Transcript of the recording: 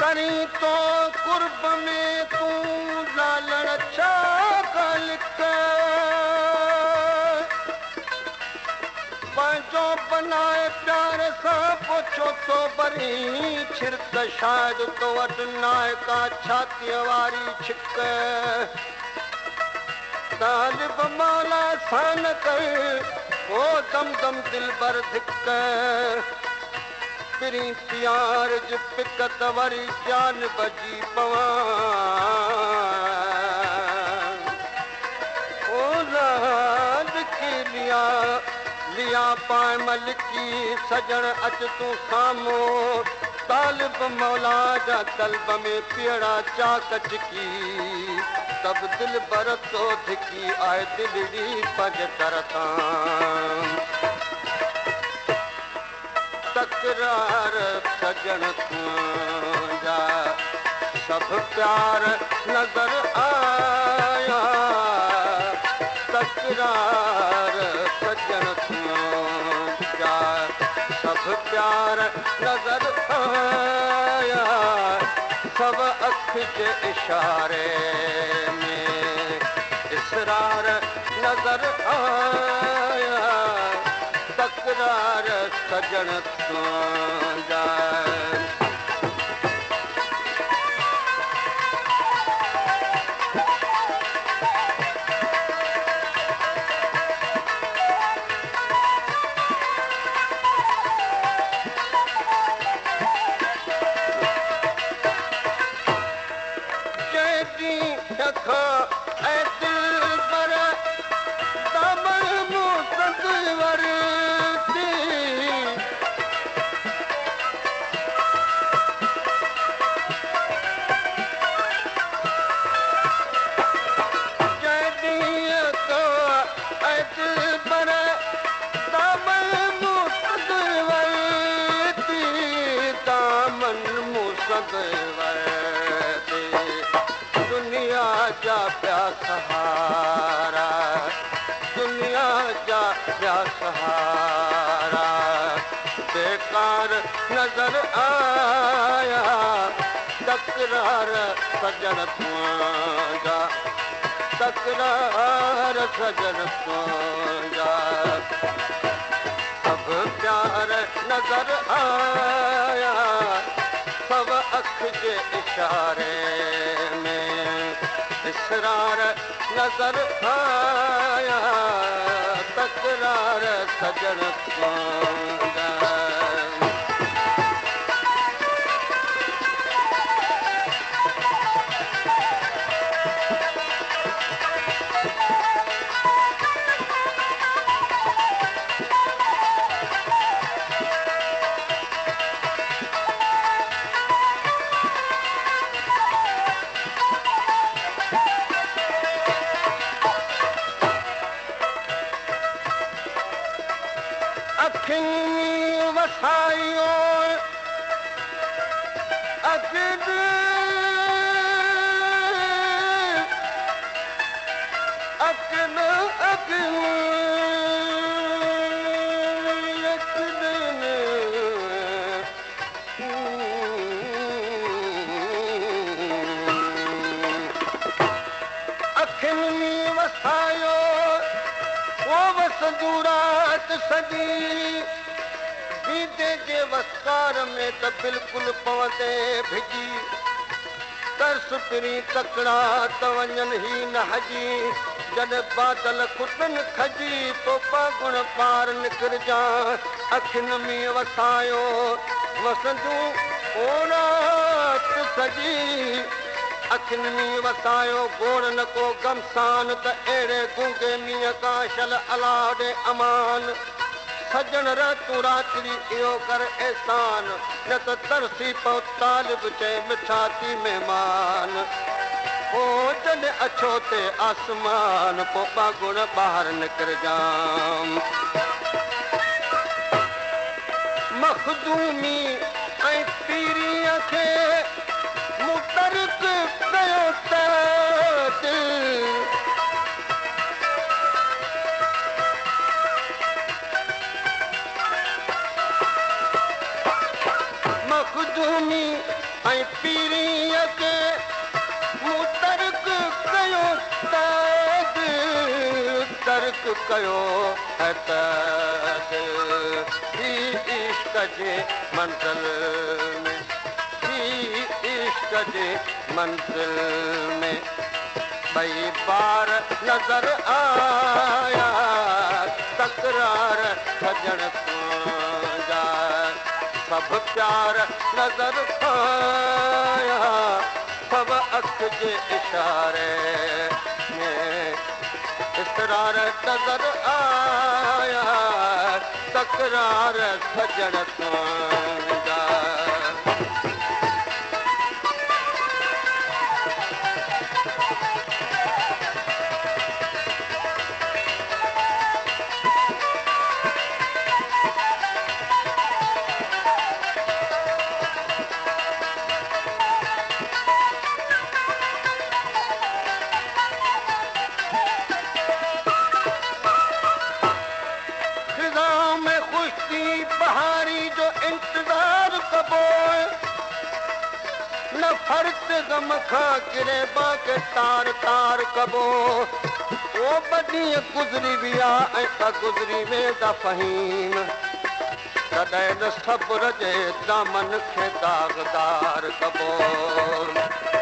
करी तो कुर्ब में तूं लालण छा लिख पंहिंजो बनाए प्यार सां पुछो तो बरी छिरत शायदि तो वटि नाहे का छातीअ वारी छिक तालिब मौला सां न कर ओ दम दम दिल बर धिक पिरी प्यार जी पिकत वरी जान बजी पवां ओ लाल की लिया पाए मलिकी सजण अच तूं साम्हूं तालिब मौला जा तलब में पीड़ा चाक चिकी तब दिल बर तो धिकी आए दिलड़ी पंज तरतां तकरार सजण तुंहिंजा सभु प्यार नज़र आया तकरार सजण तुंहिंजा सभु प्यार नज़र आया सब अख जे इशारे में इसरार नज़र आया तकरार सजण तुंहिंजा दुनिया जा प्या सहारा दुनिया जा प्या सहारा बेकार नजर आया तकरार सजण तुंहिंजा तकरार सजण तुंहिंजा सब प्यार नजर आया सब अख जे इशारे में इसरार नजर आया तकरार सजण तुंहिंजा वसायो अखिन अखिन अखिन अखिन में वसायो वो वसंदू रात सॼी बीते जे वस्कार में त बिल्कुलु पवंदे भिजी तरस पिरी तकड़ा त वञनि ही न हजी जॾहिं बादल खुटनि खजी तो पागुण पार निकिरजा अखियुनि में वसायो वसंदूं ओ रात सॼी अखियुनि में वसायो गोड़ न को गमसान त अहिड़े गूंगे मींहं काशल अलाॾे अमान सजण तूं रात्री इहो कर एहसान न त तरसी पओ तालिब चए मिठा थी महिमान ओ जॾहिं अछो ते आसमान पोइ पागुण ॿाहिरि निकिरजाम मखदूमी ऐं पीरीअ खे मुतरक कयो त मखदूमी ऐं पीरीअ खे मूं तर्क कयो तर्क कयो है ही इश्क जे मंज़िल में इश्क जे मंज़िल में ॿई बार नज़र आया तकरार सजण जा सभु प्यार नज़र आया सभु अख जे इशारे में इसरार नज़र आया तकरार सजण जा बहारी जो इंतज़ार कबो न फर्क गम खां किरे बाके तार तार कबो वो बॾींहं गुज़री विया ऐं त गुज़री वेंदा फ़हीम तॾहिं न सब्र जे दामन खे दाग़दार कबो